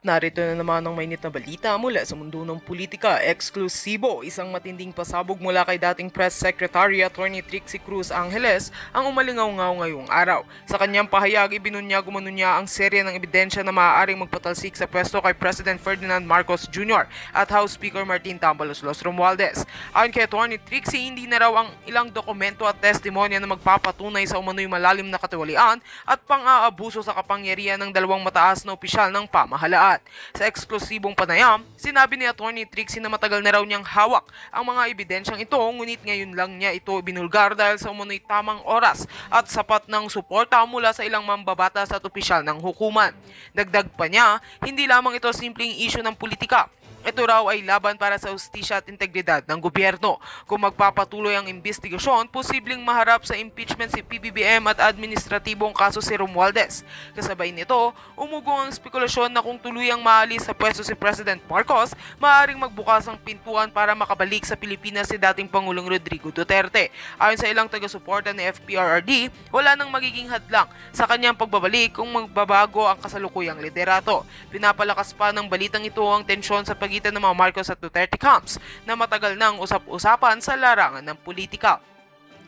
Narito na naman ang mainit na balita mula sa mundo ng politika. Eksklusibo, isang matinding pasabog mula kay dating Press Secretary Attorney Trixie Cruz Angeles ang umalingaw-ngaw ngayong araw. Sa kanyang pahayag, ibinunyag-umano niya ang serye ng ebidensya na maaaring magpatalsik sa pwesto kay President Ferdinand Marcos Jr. at House Speaker Martin Tambaluslos Romualdez. Ayon kay Attorney Trixie, hindi na raw ang ilang dokumento at testimonya na magpapatunay sa umano'y malalim na katiwalian at pang-aabuso sa kapangyarihan ng dalawang mataas na opisyal ng pamahalaan. Sa eksklusibong panayam, sinabi ni Attorney Trixie na matagal na raw niyang hawak ang mga ebidensyang ito, ngunit ngayon lang niya ito binulgar dahil sa umano'y tamang oras at sapat ng suporta mula sa ilang mambabatas at opisyal ng hukuman. Dagdag pa niya, hindi lamang ito simpleng issue ng politika. Ito raw ay laban para sa hustisya at integridad ng gobyerno. Kung magpapatuloy ang investigasyon, posibleng maharap sa impeachment si PBBM at administratibong kaso si Romualdez. Kasabay nito, umugong ang spekulasyon na kung tuluyang maalis sa pwesto si President Marcos, maaaring magbukas ang pintuan para makabalik sa Pilipinas si dating Pangulong Rodrigo Duterte. Ayon sa ilang taga-suporta ni FPRRD, wala nang magiging hadlang sa kanyang pagbabalik kung magbabago ang kasalukuyang liderato. Pinapalakas pa ng balitang ito ang tensyon sa pagitan ng mga Marcos at Duterte camps na matagal nang usap-usapan sa larangan ng politika.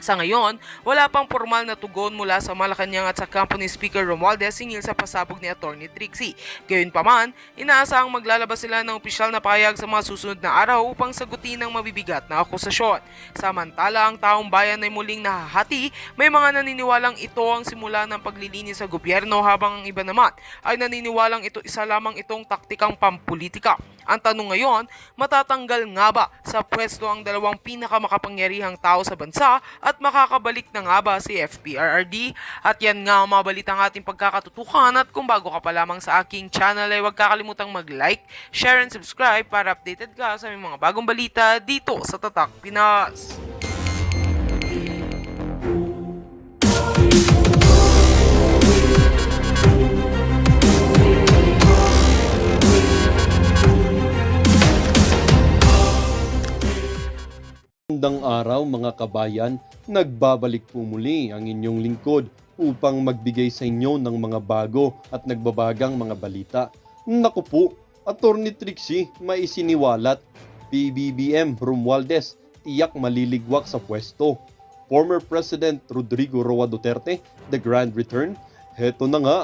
Sa ngayon, wala pang formal na tugon mula sa Malacanang at sa kampo ni Speaker Romualdez singil sa pasabog ni Attorney Trixie. Gayunpaman, inaasahang maglalabas sila ng opisyal na pahayag sa mga susunod na araw upang sagutin ang mabibigat na akusasyon. Samantala, ang taong bayan ay muling nahahati, may mga naniniwalang ito ang simula ng paglilinis sa gobyerno habang ang iba naman ay naniniwalang ito isa lamang itong taktikang pampolitika. Ang tanong ngayon, matatanggal nga ba sa pwesto ang dalawang pinakamakapangyarihang tao sa bansa at makakabalik na nga ba si FPRRD? At yan nga ang mga balitang ating pagkakatutukan, at kung bago ka pa lamang sa aking channel ay huwag kakalimutang mag-like, share and subscribe para updated ka sa mga bagong balita dito sa Tatak Pinas. Magandang araw mga kabayan, nagbabalik po muli ang inyong lingkod upang magbigay sa inyo ng mga bago at nagbabagang mga balita. Naku po, Attorney Trixie may isiniwalat, PBBM Romualdez tiyak maliligwak sa pwesto. Former President Rodrigo Roa Duterte, the grand return. Heto na nga,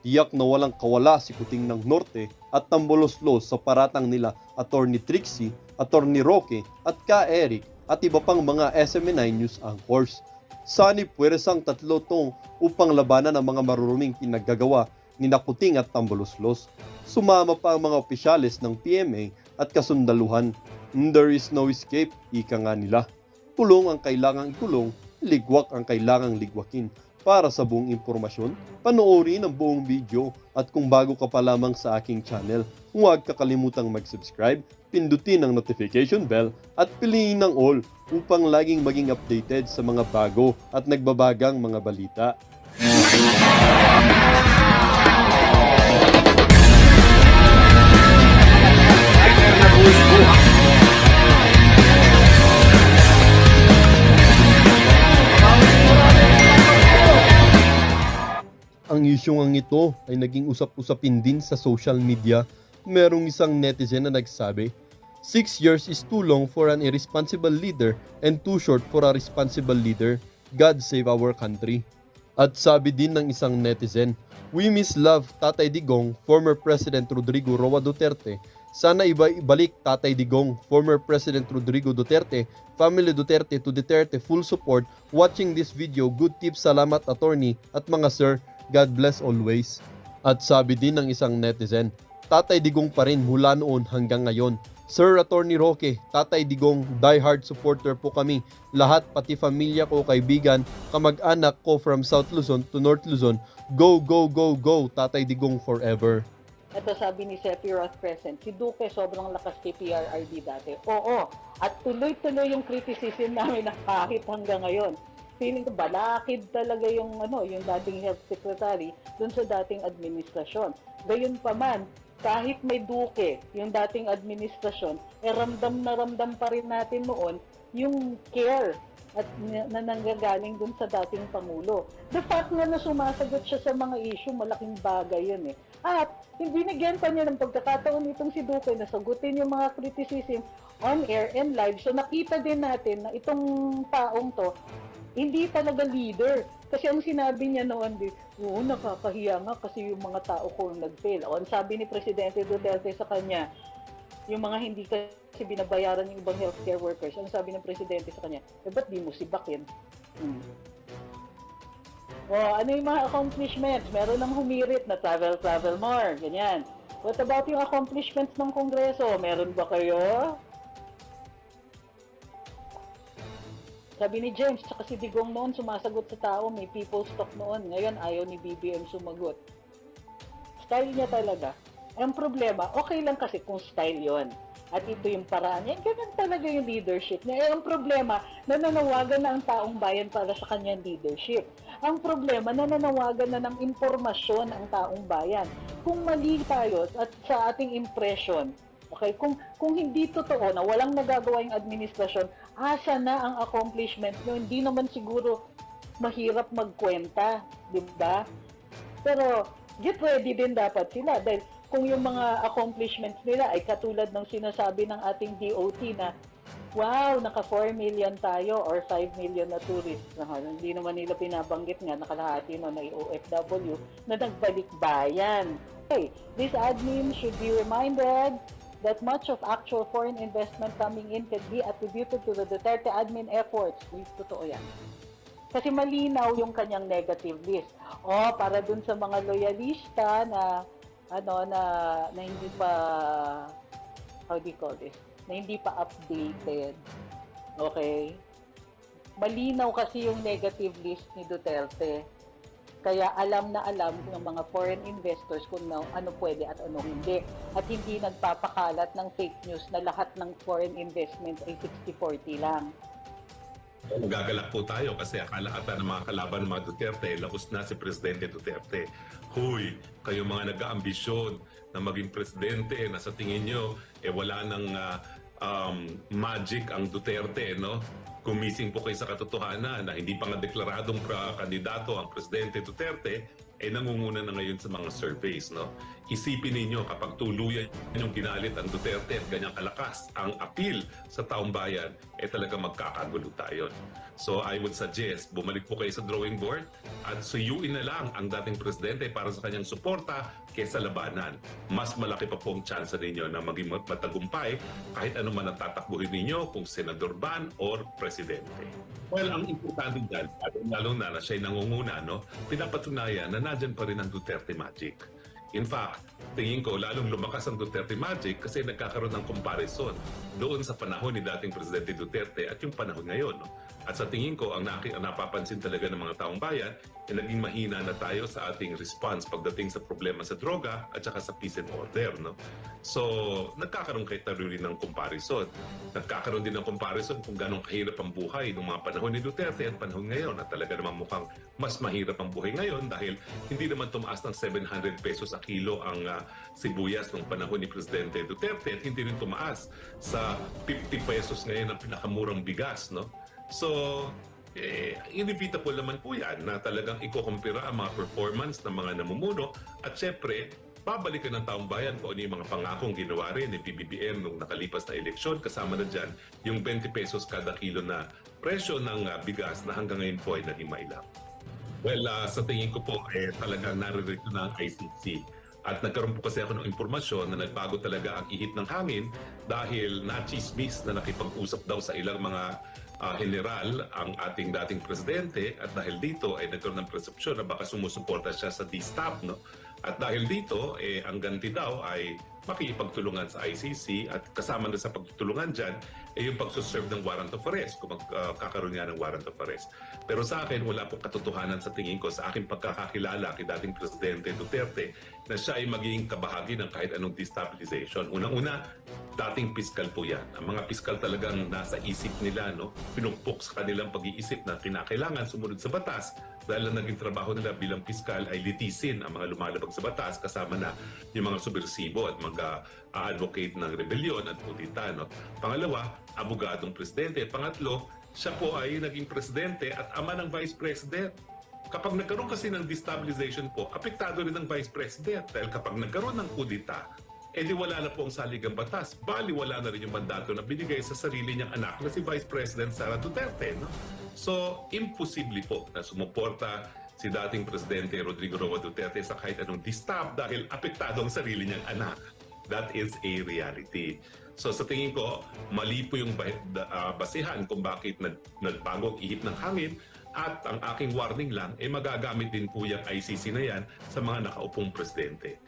tiyak na walang kawala si Kuting ng Norte at Tamboloslos sa paratang nila Attorney Trixie, Attorney Roque at Ka Eric at iba pang mga SMNI News anchors. Sanib puwersang tatlo tong upang labanan ang mga maruruming pinaggagawa ni Kuting at Tamboloslos. Sumama pa ang mga opisyales ng PMA at kasundaluhan. There is no escape, ika nga nila. Kulong ang kailangang ikulong, ligwak ang kailangang ligwakin. Para sa buong impormasyon, panoorin ang buong video, at kung bago ka pa lamang sa aking channel, huwag kakalimutang mag-subscribe, pindutin ang notification bell at piliin ang all upang laging maging updated sa mga bago at nagbabagang mga balita. Ang isyong ito ay naging usap-usapin din sa social media. Merong isang netizen na nagsabi, 6 years is too long for an irresponsible leader and too short for a responsible leader. God save our country. At sabi din ng isang netizen, we miss love Tatay Digong, former President Rodrigo Roa Duterte. Sana ibalik Tatay Digong, former President Rodrigo Duterte, family Duterte to Duterte, full support. Watching this video, good tips, salamat attorney at mga sir. God bless always. At sabi din ng isang netizen, Tatay Digong pa rin mula noon hanggang ngayon. Sir Attorney Roque, Tatay Digong, die-hard supporter po kami. Lahat, pati pamilya ko, kaibigan, kamag-anak ko from South Luzon to North Luzon. Go, go, go, go, Tatay Digong forever. Ito sabi ni Sepi Ross Crescent, si Duque sobrang lakas kay PRRD dati. Oo, at tuloy-tuloy yung criticism namin na kahit hanggang ngayon. Feeling ko balakid talaga yung yung dating health secretary dun sa dating administrasyon. Gayunpaman, kahit may Duque, yung dating administrasyon, ramdam na ramdam pa rin natin noon yung care at na nanggagaling dun sa dating Pangulo. The fact nga na sumasagot siya sa mga issue, malaking bagay yun eh. At binigyan pa niya ng pagkakataon itong si Duque na sagutin yung mga criticism on air and live. So nakita din natin na itong taong to, hindi talaga leader. Kasi ang sinabi niya noon, oo, nakakahiya nga kasi yung mga tao ko nag-fail. O, ang sabi ni Presidente Duterte sa kanya, yung mga hindi kasi binabayaran yung ibang healthcare workers, ang sabi ng Presidente sa kanya, ba't di mo sibakin? O, ano yung mga accomplishments? Meron lang humirit na travel more, ganyan. What about yung accomplishments ng Kongreso? Meron ba kayo? Sabi ni James, tsaka si Digong noon, sumasagot sa tao, may people's talk noon. Ngayon, ayaw ni BBM sumagot. Style niya talaga. Ang problema, okay lang kasi kung style yon. At ito yung paraan niya. Ganun talaga yung leadership niya. Ang problema, nananawagan na ang taong bayan para sa kanyang leadership. Ang problema, nananawagan na ng impormasyon ang taong bayan. Kung mali tayo at sa ating impression, okay, kung hindi totoo na walang nagagawa yung administrasyon, asa na ang accomplishment nyo? Hindi naman siguro mahirap magkwenta, di ba? Pero get ready din dapat sila dahil kung yung mga accomplishments nila ay katulad ng sinasabi ng ating DOT na wow, naka 4 million tayo or 5 million na tourists. Hindi naman nila pinabanggit nga, nakalahati no, na OFW na nagbalik bayan. Okay, this admin should be reminded that much of actual foreign investment coming in can be attributed to the Duterte admin efforts. Totoo yan. Kasi malinaw yung kanyang negative list. O, para dun sa mga loyalista na hindi pa, how do you call this? Na hindi pa updated. Okay? Malinaw kasi yung negative list ni Duterte. Kaya alam na alam ng mga foreign investors kung ano pwede at ano hindi. At hindi nagpapakalat ng fake news na lahat ng foreign investment ay 60-40 lang. Gagalak po tayo kasi akala ata ng mga kalaban ng mga Duterte, labos na si Presidente Duterte. Huy, kayo mga nag-aambisyon na maging presidente na sa tingin nyo, wala nang magic ang Duterte, no? Gumising po kayo sa katotohanan na hindi pa nga deklaradong kandidato ang Presidente Duterte, nangunguna na ngayon sa mga surveys, no? Isipin ninyo kapag tuluyan yung ginalit ang Duterte at ganyang kalakas ang appeal sa taong bayan, talaga magkakagulo tayo. So I would suggest, bumalik po kayo sa drawing board at suyuin na lang ang dating presidente para sa kanyang suporta kaysa labanan. Mas malaki pa po ang chance ninyo na maging matagumpay kahit ano man ang tatakbuhin ninyo, kung senador ban or presidente. Well, ang importante dyan, lalo na siya'y nangunguna, no? Pinapatunayan na nandyan pa rin ang Duterte Magic. In fact, tingin ko lalong lumakas ang Duterte Magic kasi nagkakaroon ng comparison doon sa panahon ni dating Presidente Duterte at yung panahon ngayon. No? At sa tingin ko, ang napapansin talaga ng mga taong bayan, naging mahina na tayo sa ating response pagdating sa problema sa droga at saka sa peace and order. No? So, nagkakaroon kayo rin ng comparison. Nagkakaroon din ng comparison kung gano'ng kahirap ang buhay ng mga panahon ni Duterte at panahon ngayon. At talaga naman mukhang mas mahirap ang buhay ngayon dahil hindi naman tumaas ng 700 pesos a kilo ang sibuyas ng panahon ni Presidente Duterte at hindi rin tumaas sa 50 pesos ngayon ang pinakamurang bigas. No? So, inevitable naman po yan na talagang ikukumpira ang mga performance ng mga namumuno at syempre, babalikan ng taong bayan kung ano yung mga pangakong ginawa rin ni PBBM nung nakalipas na eleksyon. Kasama na dyan yung 20 pesos kada kilo na presyo ng bigas na hanggang ngayon po ay naging mailang. Well, sa tingin ko po, talagang naririto na ang ICC. At nagkaroon po kasi ako ng impormasyon na nagbago talaga ang ihip ng hangin dahil na-chismis na nakipag-usap daw sa ilang mga general ang ating dating presidente at dahil dito ay nagkaroon ng presepsyon na baka sumusuporta siya sa D-Stop. No? At dahil dito, ang ganti daw ay makikipagtulungan sa ICC at kasama na sa pagtutulungan dyan yung pagsuserve ng warrant of arrest kung magkakaroon nga ng warrant of arrest. Pero sa akin, wala pong katotohanan sa tingin ko sa aking pagkakakilala kay dating Presidente Duterte na siya ay magiging kabahagi ng kahit anong destabilization. Unang-una, dating piskal po yan. Ang mga piskal talagang nasa isip nila, no? Pinupok sa kanilang pag-iisip na kinakailangan sumunod sa batas dahil ang naging trabaho nila bilang piskal ay litisin ang mga lumalabag sa batas kasama na yung mga subversibo at mag-advocate ng rebellion at kudita. No? Pangalawa, abogadong presidente. Pangatlo, siya po ay naging presidente at ama ng vice president. Kapag nagkaroon kasi ng destabilization po, apektado rin ang vice president. Dahil kapag nagkaroon ng kudita, edi wala na po ang saligang batas. Bali, wala na rin yung mandato na binigay sa sarili niyang anak na si Vice President Sara Duterte. No? So, imposible po na sumuporta si dating Presidente Rodrigo Roa Duterte sa kahit anong distab dahil apektado ang sarili niyang anak. That is a reality. So sa tingin ko, mali po yung basihan kung bakit nagbago ang ihip ng hangin at ang aking warning lang, magagamit din po yung ICC na yan sa mga nakaupong presidente.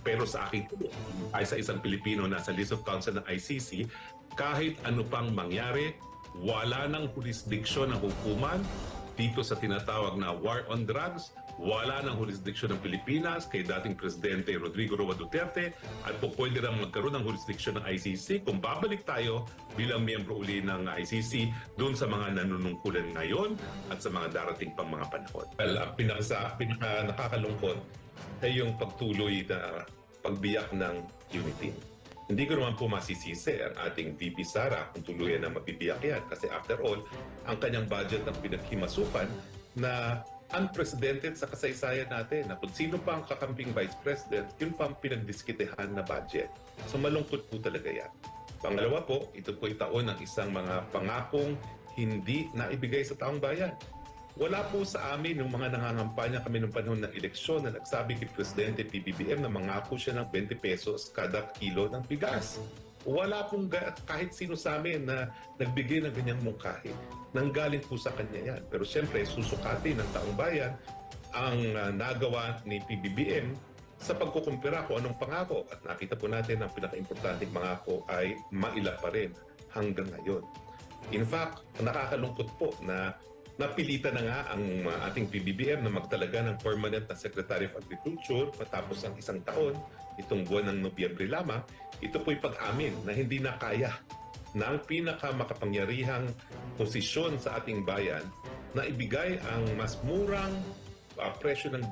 Pero sa akin po, ay sa isang Pilipino na sa list of counsel ng ICC, kahit ano pang mangyari, wala nang jurisdiksyon ng hukuman dito sa tinatawag na war on drugs, wala nang jurisdiksyon ng Pilipinas kay dating Presidente Rodrigo Roa Duterte at po pwede rin magkaroon ng jurisdiksyon ng ICC kung babalik tayo bilang miyembro uli ng ICC doon sa mga nanunungkulan ngayon at sa mga darating pang mga panahon. Well, ang pinaka nakakalungkot ay yung pagtuloy na pagbiyak ng unity. Hindi ko naman po masisisi ang ating VP Sara kung tuluyan na mabibiyak yan kasi after all, ang kanyang budget ang pinaghimasukan na unprecedented sa kasaysayan natin na kung sino pa ang kakamping Vice President, yun pa ang pinagdiskitehan na budget. So malungkot po talaga yan. Pangalawa po, ito po ay taon ng isang mga pangakong hindi naibigay sa taong bayan. Wala po sa amin yung mga nangangampanya kami nung panahon ng eleksyon na nagsabi kay Presidente PBBM na mangako siya ng 20 pesos kada kilo ng bigas. Wala pong kahit sino sa amin na nagbigay ng ganyang mungkahi. Nanggaling po sa kanya yan. Pero siyempre, susukati ng taong bayan ang nagawa ni PBBM sa pagkukumpira kung anong pangako. At nakita po natin ang pinaka-importanting pangako ay maila pa rin hanggang ngayon. In fact, nakakalungkot po na napilitan na nga ang ating PBBM na magtalaga ng permanent na Secretary of Agriculture matapos ang isang taon, itong buwan ng Nobyembre lamang. Ito po'y pag-amin na hindi na kaya ng pinakamakapangyarihang posisyon sa ating bayan na ibigay ang mas murang presyo ng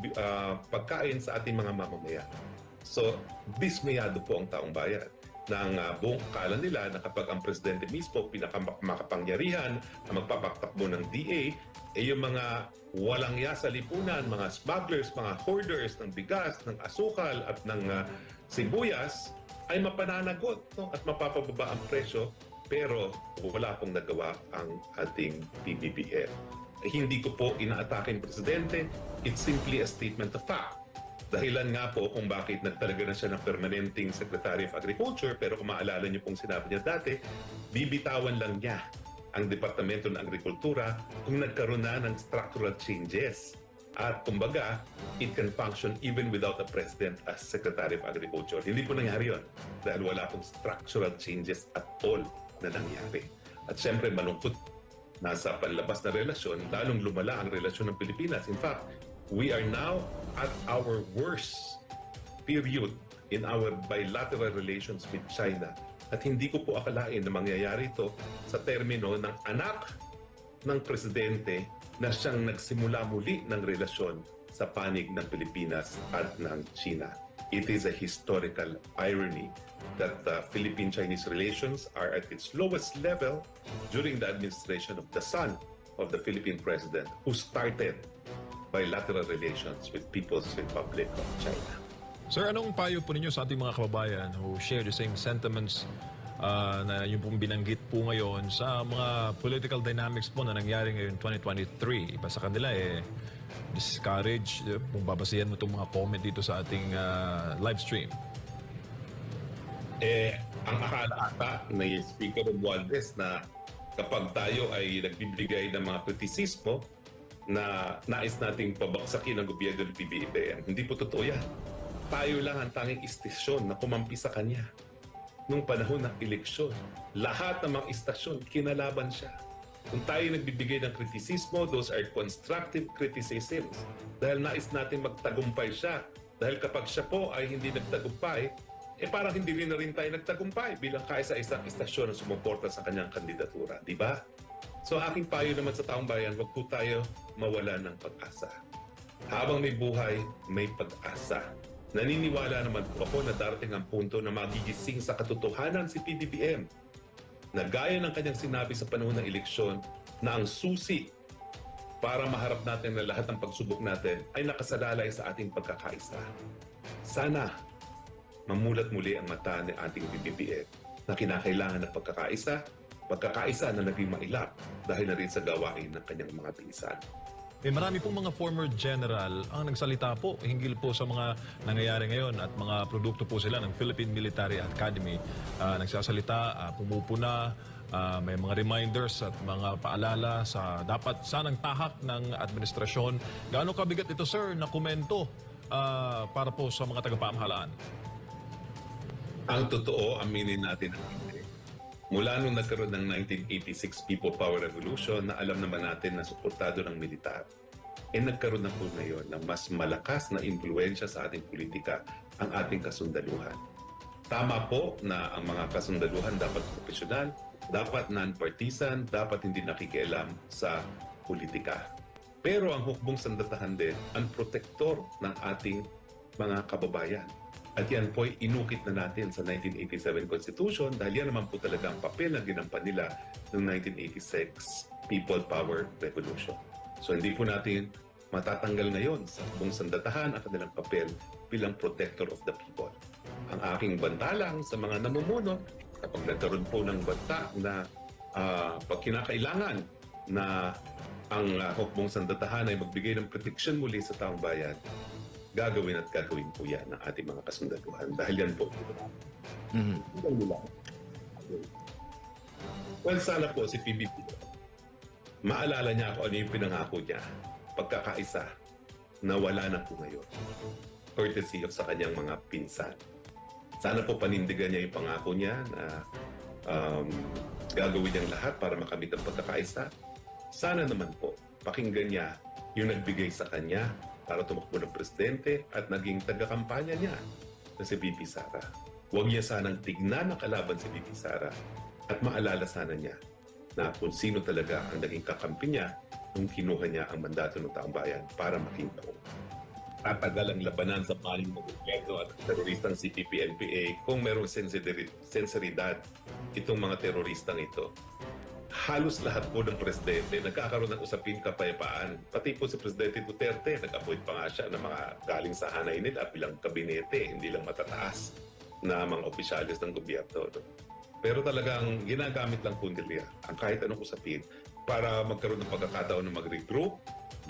pagkain sa ating mga mamamayan. So, dismayado po ang taong bayan ng buong akala nila na kapag ang presidente mismo pinakamakapangyarihan na magpapaktakbo ng DA, yung mga walang ya sa lipunan, mga smugglers, mga hoarders ng bigas, ng asukal at ng sibuyas ay mapananagot at mapapababa ang presyo, pero wala pong nagawa ang ating PBBM. Hindi ko po inaatake ang presidente, it's simply a statement of fact. Dahilan nga po kung bakit nagtalaga na siya ng permanenteng Secretary of Agriculture, pero kung maalala niyo pong sinabi niya dati, bibitawan lang niya ang Departamento ng Agrikultura kung nagkaroon na ng structural changes. At kumbaga, it can function even without a President as Secretary of Agriculture. Hindi po nangyari yun dahil wala pong structural changes at all na nangyari. At syempre, malungkot nasa panlabas na relasyon, lalong lumala ang relasyon ng Pilipinas. In fact, we are now at our worst period in our bilateral relations with China. At hindi ko po akalain na mangyayari ito sa termino ng anak ng presidente na siyang nagsimula muli ng relasyon sa panig ng Pilipinas at ng China. It is a historical irony that the Philippine-Chinese relations are at its lowest level during the administration of the son of the Philippine president who started bilateral relations with People's Republic of China. Sir, anong payo po ninyo sa ating mga kababayan who share the same sentiments na yung pong binanggit po ngayon sa mga political dynamics po na nangyari ngayon 2023? Iba sa kanila discourage, kung babasihan mo itong mga comment dito sa ating live stream. Ang akala ata ni Speaker Romualdez na kapag tayo ay nagbibigay ng mga kritisismo na nais nating pabaksakin ang gobyerno ng PBBM, hindi po totoo yan. Tayo lang ang tanging istasyon na kumampi sa kanya. Nung panahon ng eleksyon, lahat ng mga istasyon, kinalaban siya. Kung tayo nagbibigay ng kritisismo, those are constructive criticisms. Dahil nais natin magtagumpay siya. Dahil kapag siya po ay hindi nagtagumpay, parang hindi rin na rin tayo nagtagumpay bilang kaisa-isang istasyon na sumuporta sa kanyang kandidatura. Di ba? So aking payo naman sa taong bayan, wag po tayo mawala ng pag-asa. Habang may buhay, may pag-asa. Naniniwala naman po ako na darating ang punto na magigising sa katotohanan si PBBM na gaya ng kanyang sinabi sa panahon ng eleksyon, na ang susi para maharap natin na lahat ng pagsubok natin ay nakasalalay sa ating pagkakaisa. Sana mamulat muli ang mata ng ating BBM na kinakailangan ng pagkakaisa na naging mailap dahil na rin sa gawain ng kanyang mga pinsan. Marami pong mga former general ang nagsalita po hinggil po sa mga nangyayari ngayon at mga produkto po sila ng Philippine Military Academy. Nagsasalita, pumupuna, may mga reminders at mga paalala sa dapat sanang tahak ng administrasyon. Gaano kabigat ito, sir, na komento para po sa mga tagapamahalaan? Ang totoo, aminin natin ang hindi. Mula nung nagkaroon ng 1986 People Power Revolution na alam naman natin na suportado ng militar, nagkaroon na po ngayon ng mas malakas na impluensya sa ating politika ang ating kasundaluhan. Tama po na ang mga kasundaluhan dapat profesional, dapat non-partisan, dapat hindi nakikialam sa politika. Pero ang hukbong sandatahan din ang protektor ng ating mga kababayan. At yan po ay inukit na natin sa 1987 Constitution dahil yan naman po talaga ang papel na ginampan nila noong 1986 People Power Revolution. So hindi po natin matatanggal ngayon sa buong sandatahan ang kanilang papel bilang protector of the people. Ang aking banta lang sa mga namumuno, kapag nagkaroon po ng banta na pag kinakailangan na ang hukbong sandatahan ay magbigay ng protection muli sa taong bayan, gagawin po yan ng ating mga kasundaluhan dahil yan po. Well, sana po si PBB, maalala niya kung ano yung pinangako niya, pagkakaisa na wala na po ngayon. Courtesy of sa kanyang mga pinsan. Sana po panindigan niya yung pangako niya na gagawin niyang lahat para makamit ang pagkakaisa. Sana naman po, pakinggan niya yung nagbigay sa kanya para tumakbo ng presidente at naging taga-kampanya niya na si VP Sara. Huwag niya sanang tignan ang kalaban si VP Sara at maalala sana niya na kung sino talaga ang naging kakampi niya nung kinuha niya ang mandato ng taong bayan para maging taong. Tatagal ang labanan sa panig ng gobyerno at teroristang CPP-NPA kung merong sensibilidad itong mga teroristang ito. Halos lahat po ng presidente nagkakaroon ng usapin kapayapaan. Pati po si Presidente Duterte, nag-appoint pa nga siya ng mga galing sa hanay nila bilang kabinete, hindi lang matataas na mga opisyalis ng gobyerno. No? Pero talagang ginagamit lang po nila ang kahit anong usapin para magkaroon ng pagkakataon na mag-regroup,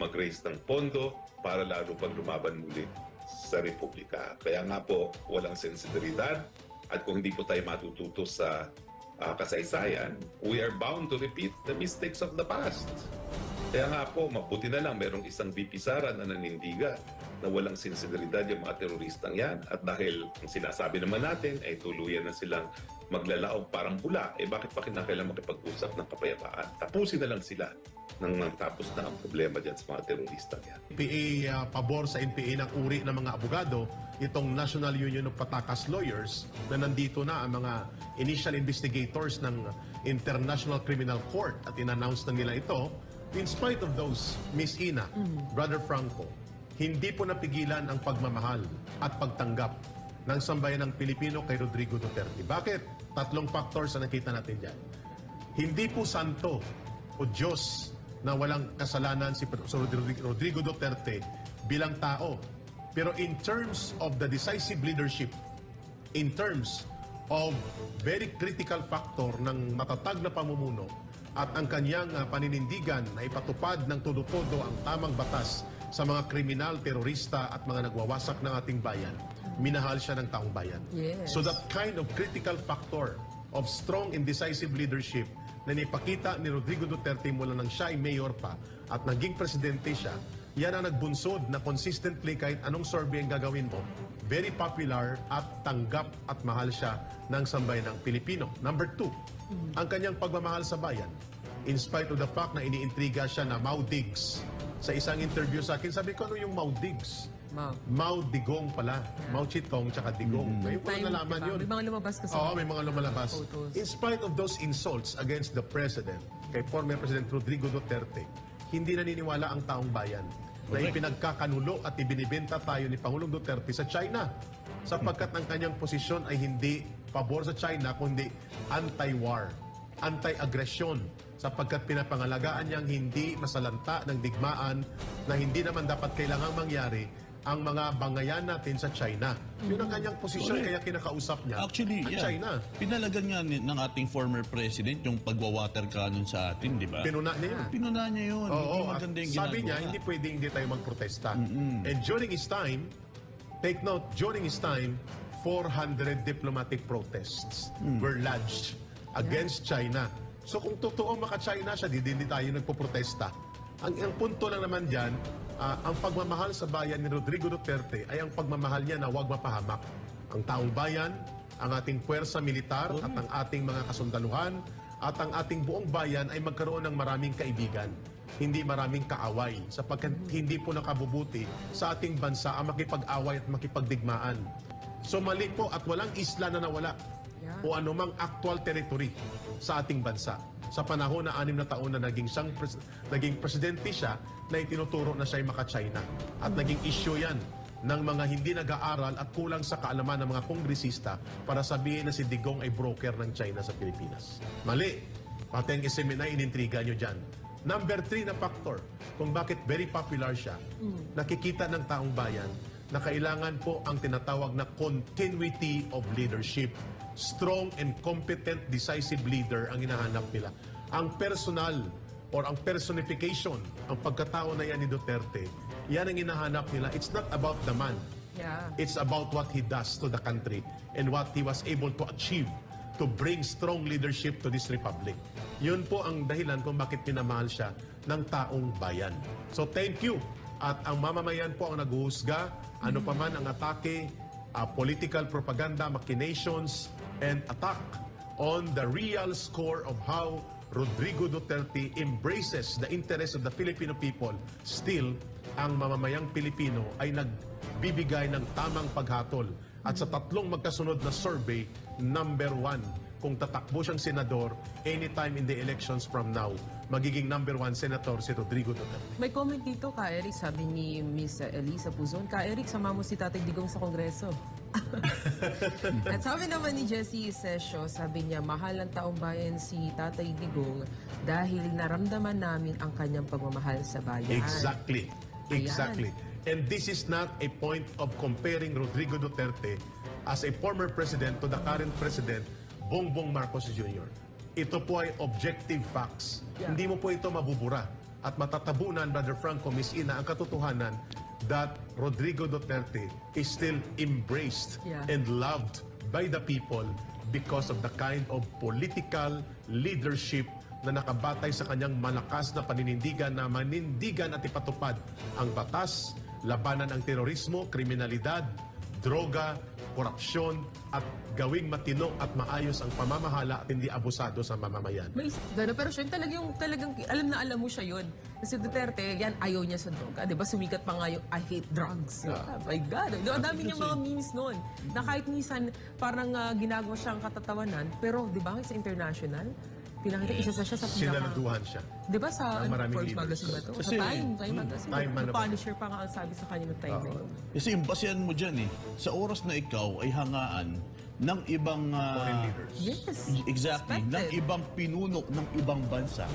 mag-raise ng pondo para lalo pang lumaban muli sa Republika. Kaya nga po, walang sensibilidad at kung hindi po tayo matututo sa kasaysayan, we are bound to repeat the mistakes of the past. Kaya nga po, mabuti na lang merong isang VP Sara na nanindigan na walang sensibilidad yung mga teroristang yan. At dahil ang sinasabi naman natin ay tuluyan na silang maglalaog parang bula, bakit pa kinakailangan makipag-usap ng kapayapaan? Tapusin na lang sila nang matapos na ang problema dyan sa mga teroristang yan. NPA, pabor sa NPA ng uri ng mga abogado, itong National Union of Patakas Lawyers na nandito na ang mga initial investigators ng International Criminal Court at in-announce na nila ito. In spite of those, Miss Ina, Brother Franco, hindi po napigilan ang pagmamahal at pagtanggap ng sambayan ng Pilipino kay Rodrigo Duterte. Bakit? Tatlong factors na nakita natin dyan. Hindi po santo o Diyos na walang kasalanan si Rodrigo Duterte bilang tao. Pero in terms of the decisive leadership, in terms of very critical factor ng matatag na pamumuno at ang kanyang paninindigan na ipatupad ng todo-todo ang tamang batas sa mga kriminal, terorista at mga nagwawasak ng ating bayan, minahal siya ng taong bayan. Yes. So that kind of critical factor of strong and decisive leadership na nipakita ni Rodrigo Duterte mula nang siya ay mayor pa at naging presidente siya, yan ang nagbunsod na consistently kahit anong survey ang gagawin mo, very popular at tanggap at mahal siya ng sambayan ng Pilipino. Number 2, ang kanyang pagmamahal sa bayan. In spite of the fact na iniintriga siya na Mau Diggs. Sa isang interview sa akin, sabi ko, ano yung Mau Diggs? Mau Digong pala. Mau Chitong tsaka Digong. Ngayon ko nalaman yun. May mga lumabas kasi. Oo, may mga lumalabas. Photos. In spite of those insults against the President, kay former President Rodrigo Duterte, hindi naniniwala ang taong bayan na ipinagkakanulo at ibinibenta tayo ni Pangulong Duterte sa China sapagkat ang kanyang posisyon ay hindi pabor sa China kundi anti-war. anti-aggression sapagkat pinapangalagaan niyang hindi masalanta ng digmaan na hindi naman dapat kailangang mangyari ang mga bangayan natin sa China. Yun ang kanyang posisyon, kaya kinakausap niya Actually, ang yeah. China. Pinalagan nga ng ating former president yung pagwa-water cannon sa atin, di ba? Pinuna niya yun. Pinuna niya yun. Hindi Oo, at maganda yung sabi ginagawa. niya, hindi tayo magprotesta. And during his time, take note, during his time, 400 diplomatic protests were lodged against China. So kung totoo maka-China siya, hindi tayo nagpo-protesta. Ang punto lang naman dyan, ang pagmamahal sa bayan ni Rodrigo Duterte ay ang pagmamahal niya na huwag mapahamak. Ang taong bayan, ang ating puwersa militar at ang ating mga kasundaluhan at ang ating buong bayan ay magkaroon ng maraming kaibigan, hindi maraming kaaway, sapagkat hindi po nakabubuti sa ating bansa ang makipag-away at makipagdigmaan. So mali po at walang isla na nawala o anumang actual territory sa ating bansa. Sa panahon na 6 na taon na naging presidente siya, na itinuturo na siya ay maka-China. At naging issue yan ng mga hindi nag-aaral at kulang sa kaalaman ng mga kongresista para sabihin na si Digong ay broker ng China sa Pilipinas. Mali. Pati ang SMNI, inintriga nyo dyan. Number 3 na factor kung bakit very popular siya, nakikita ng taong bayan na kailangan po ang tinatawag na continuity of leadership. Strong and competent, decisive leader ang hinahanap nila. Ang personal or ang personification, ang pagkatao na yan ni Duterte, yan ang hinahanap nila. It's not about the man. It's about what he does to the country and what he was able to achieve to bring strong leadership to this republic. Yun po ang dahilan kung bakit pinamahal siya ng taong bayan. So thank you. At ang mamamayan po ang naghuhusga, ano pa man ang atake, political propaganda, machinations, and attack on the real score of how Rodrigo Duterte embraces the interests of the Filipino people. Still, ang mamamayang Pilipino ay nagbibigay ng tamang paghatol. At sa 3 magkasunod na survey, number 1, kung tatakbo siyang senador anytime in the elections from now, magiging number 1 senator si Rodrigo Duterte. May comment dito, Ka Eric, sabi ni Miss Elisa Puzon, Ka Eric, sama mo si Tatay Digong sa Kongreso. At sabi naman ni Jessie Sesio, sabi niya, mahal ang taong bayan si Tatay Digong dahil naramdaman namin ang kanyang pagmamahal sa bayan. Exactly. Exactly. And this is not a point of comparing Rodrigo Duterte as a former president to the current president, Bongbong Marcos Jr. Ito po ay objective facts. Hindi mo po ito mabubura. At matatabunan, Brother Franco, Miss Ina, ang katotohanan that Rodrigo Duterte is still embraced and loved by the people because of the kind of political leadership na nakabatay sa kanyang malakas na paninindigan na manindigan at ipatupad ang batas, labanan ang terorismo, kriminalidad, droga, korupsyon, at gawing matino at maayos ang pamamahala at hindi abusado sa mamamayan. May gano'n, pero siya talagang alam mo siya yun. Kasi Duterte, yan, ayaw niya sa droga. Diba, sumikat pa nga yung I hate drugs. Oh my God. Ang dami niyang mga memes noon. Na kahit minsan, parang ginagawa siyang katatawanan, pero di ba, sa international, pinakita isa siya sa Sinaluduhan siya. Di ba sa Ng maraming Forbes leaders. magazine ba ito? Kasi- Sa Time magazine. Time The ano ba? Punisher pa nga ang sabi sa kanya ng time na yun. Kasi yung basehan mo dyan sa oras na ikaw ay hangaan ng ibang... Foreign leaders. Yes. Exactly. Expected. Ng ibang pinuno ng ibang bansa.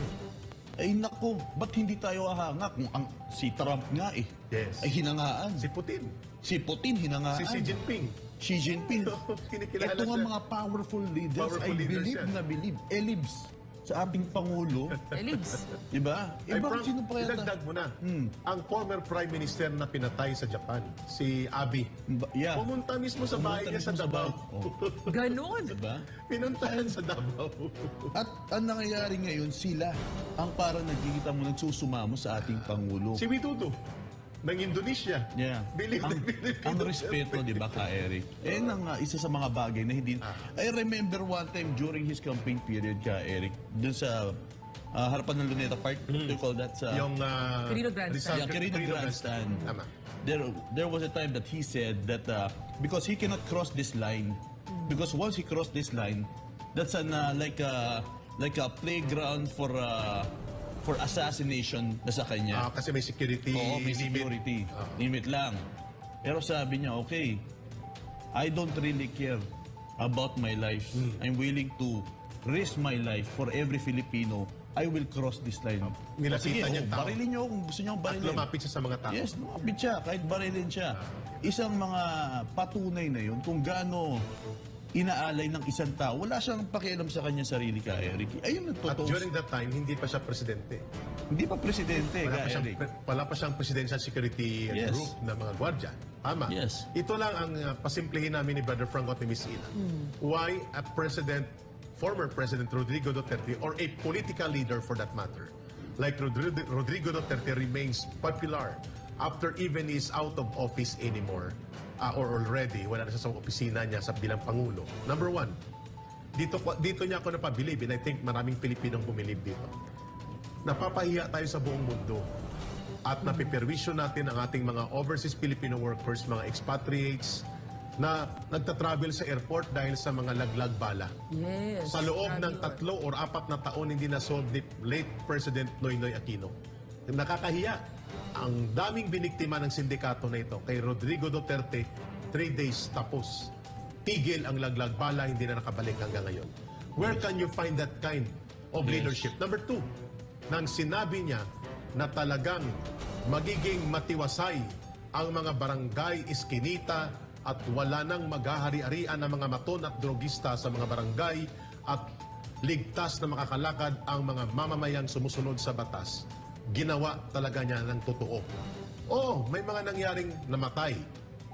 Ay nako, ba't hindi tayo ahanga kung si Trump nga Yes. ay hinangaan. Si Putin. Si Putin hinangaan. Si Xi Jinping. Xi Jinping. Kinikilala Ito nga siya. mga powerful leaders Powerful ay leaders believe yan. na believe. Elibs sa ating Pangulo. Eligs. Di ba? Ay, Iba Frank, sino pa yata? idagdag mo na. Ang former Prime Minister na pinatay sa Japan, si Abe, Yeah. pumunta mismo sa bahay Pumunta niya sa mismo sa Davao. bahay. Ganon. Diba? Pinuntahan sa Davao. At ang nangyayari ngayon, sila ang parang nagkikita mo nagsusumamo sa ating Pangulo. Si Widodo, ng Indonesia. Yeah. Believe na ang, believe ang Duterte. respeto, di ba, ka Eric? Ang isa sa mga bagay na hindi... I remember one time during his campaign period, ka Eric, dun sa harapan ng Luneta Park, what do you call that? Sa, Yung Quirino Grandstand. Yeah, Quirino Grandstand. Tama. There was a time that he said that because he cannot cross this line, because once he crossed this line, that's like a playground for assassination na sa kanya. Kasi may security. Oo, may limit. security. Limit lang. Pero sabi niya, okay, I don't really care about my life. I'm willing to risk my life for every Filipino, I will cross this line. Nilapitan niyang tao. Barilin niyo kung gusto niyo At barilin. lumapit siya sa mga tao. Yes, lumapit siya, kahit barilin siya. Isang mga patunay na yun kung gaano inaalay ng isang tao. Wala siyang pakialam sa kanyang sarili, ka Eric. Ayun ang At totoo. during that time, hindi pa siya presidente. Hindi pa presidente, ka Eric. Wala pa siyang presidential security Yes. group na mga gwardya. Tama. Yes. Ito lang ang pasimplihin namin ni Brother Franco at ni Miss Ina. Why a former President Rodrigo Duterte, or a political leader for that matter, like Rodrigo Duterte remains popular after even is out of office anymore, or already, wala na siya sa opisina niya sa bilang Pangulo. Number one, dito niya ako napabilib, and I think maraming Pilipinong bumilib dito. Napapahiya tayo sa buong mundo at napiperwisyo natin ang ating mga overseas Filipino workers, mga expatriates, na nagtatravel sa airport dahil sa mga laglag bala. Yes. Sa loob grabe ng yun. 3 or 4 na taon, hindi na-solve ni late President Noynoy Aquino. Nakakahiya. Ang daming biniktima ng sindikato na ito. Kay Rodrigo Duterte, 3 days tapos. Tigil ang laglag bala, hindi na nakabalik hanggang ngayon. Where can you find that kind of leadership? Number 2, nang sinabi niya na talagang magiging matiwasay ang mga barangay iskinita at wala nang maghahari-arian ng mga maton at drogista sa mga barangay at ligtas na makakalakad ang mga mamamayang sumusunod sa batas. Ginawa talaga niya ng totoo. Oo, may mga nangyaring namatay.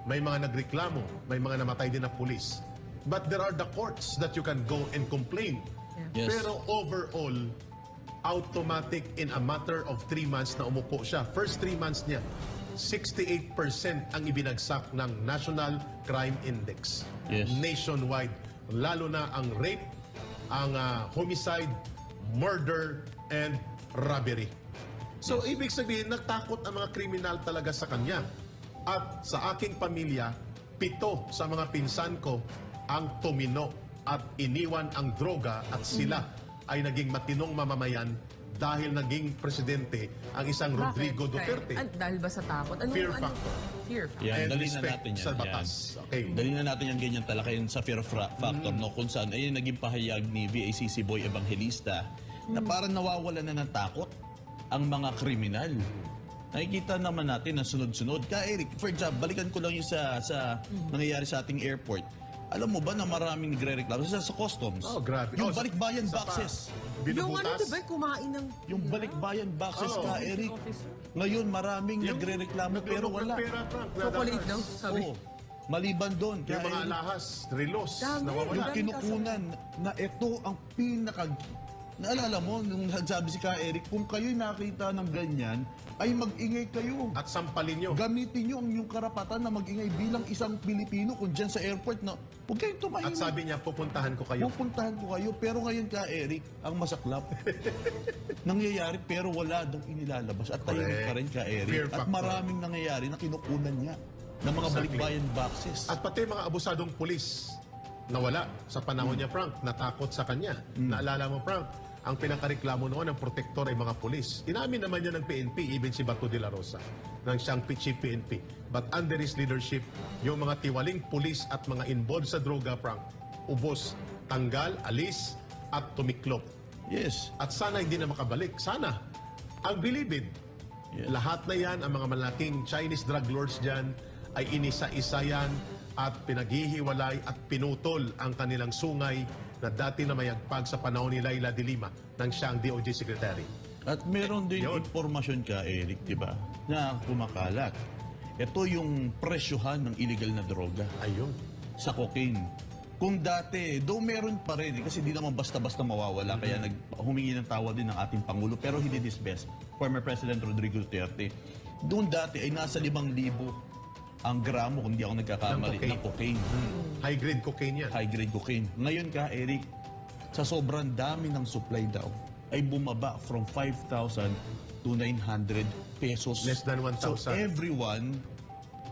May mga nagreklamo. May mga namatay din na pulis. But there are the courts that you can go and complain. Yes. Pero overall, automatic in a matter of 3 months na umupo siya. First 3 months niya, 68% ang ibinagsak ng National Crime Index. Yes. Nationwide. Lalo na ang rape, ang homicide, murder, and robbery. So, ibig sabihin, natakot ang mga kriminal talaga sa kanya. At sa aking pamilya, 7 sa mga pinsan ko ang tumino at iniwan ang droga at sila ay naging matinong mamamayan dahil naging presidente ang isang Rodrigo Duterte. Dahil ba sa takot? Fear factor. Fear factor. Yan, And dali na respect natin yan. sa batas. Okay. Dali na natin yan ganyan talakayin sa fear factor, no? Kung saan, ayun naging pahayag ni VACC Boy Evangelista na parang nawawala na ng takot ang mga kriminal. Nakikita naman natin na sunod-sunod. Eric, for example, balikan ko lang yung sa nangyayari sa ating airport. Alam mo ba na maraming nagre-reklamo sa customs? Oh, grabe. Yung Oh, balikbayan sa pa. boxes. Yung ano, Binubutas. diba, kumain ng... Yung balikbayan boxes, Oh. Eric. Ngayon, maraming nagre-reklamo pero Naglulok ng wala. pera, Frank, Chocolate daw, nadahas. sabi. Oo. Maliban doon, Yung mga Eric, alahas, relos, Dami. nawawala. yung kinukunan na ito ang pinaka... Naalala mo, nung nagsabi si Ka Eric, kung kayo'y nakita ng ganyan, ay mag-ingay kayo. At sampalin nyo. Gamitin nyo ang inyong karapatan na mag-ingay bilang isang Pilipino kung dyan sa airport na huwag kayong At tumahimik. sabi niya, pupuntahan ko kayo. Pupuntahan ko kayo. Pero ngayon, Ka Eric, ang masaklap, nangyayari pero wala daw inilalabas. At tahimik Correct. pa rin, Ka Fear Eric. At factor. maraming nangyayari na kinukunan niya ng mga Exactly. balikbayan boxes. At pati mga abusadong pulis nawala sa panahon niya, Frank, natakot sa kanya. Naalala mo, Frank, ang pinakareklamo noon ng protektor ay mga pulis. Inamin naman niya ng PNP, even si Bato de la Rosa, ng siyang chief PNP. But under his leadership, yung mga tiwaling pulis at mga involved sa droga, Frank, ubos, tanggal, alis, at tumiklop. Yes. At sana hindi na makabalik. Sana. Ang bilibid. Yes. Lahat na yan, ang mga malaking Chinese drug lords dyan, ay inisa-isa yan at pinaghihiwalay at pinutol ang kanilang sungay na dati na mayagpag sa panahon ni Laila de Lima nang siya ang DOJ Secretary. At meron din Yun. impormasyon ka, Eric, di ba, na kumakalat. Ito yung presyohan ng illegal na droga Ayun. sa cocaine. Kung dati, though meron pa rin, kasi di naman basta-basta mawawala, kaya humingi ng tawad din ng ating Pangulo, pero he did his best. Former President Rodrigo Duterte. Doon dati ay nasa 5,000 ang gramo, kung di ako nagkakamali, Ng ng cocaine. High-grade cocaine yan. High-grade cocaine. Ngayon ka, Eric, sa sobrang dami ng supply daw, ay bumaba from 5,000 to 900 pesos. Less than 1,000. So everyone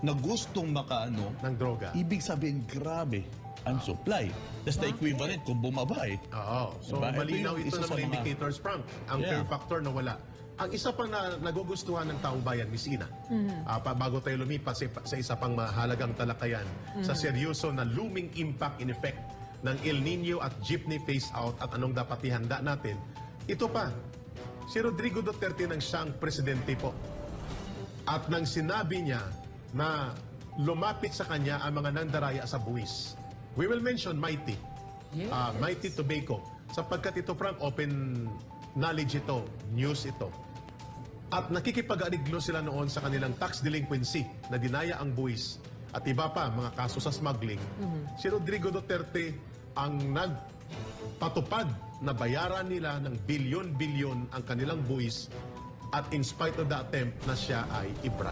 na gustong makaano, Ng droga. ibig sabihin, grabe ang supply. That's the equivalent kung bumaba eh. Oo. So Diba? Ito malinaw yung ito isa ng sa mga mga- indicators, Frank. Ang Yeah. fear factor na wala. Ang isa pang nagugustuhan ng taong bayan, Miss Ina, bago tayo lumipas sa isa pang mahalagang talakayan, sa seryoso na looming impact in effect ng El Nino at jeepney phase-out at anong dapat ihanda natin. Ito pa, si Rodrigo Duterte nang siyang presidente po. At nang sinabi niya na lumapit sa kanya ang mga nandaraya sa buwis. We will mention Mighty. Yes. Mighty Tobacco. Sapagkat ito, Frank, open knowledge ito, news ito. At nakikipag-ariglo sila noon sa kanilang tax delinquency na dinaya ang buwis at iba pa, mga kaso sa smuggling. Si Rodrigo Duterte ang nagpatupad na bayaran nila ng bilyon-bilyon ang kanilang buwis at in spite of the attempt na siya ay ibra.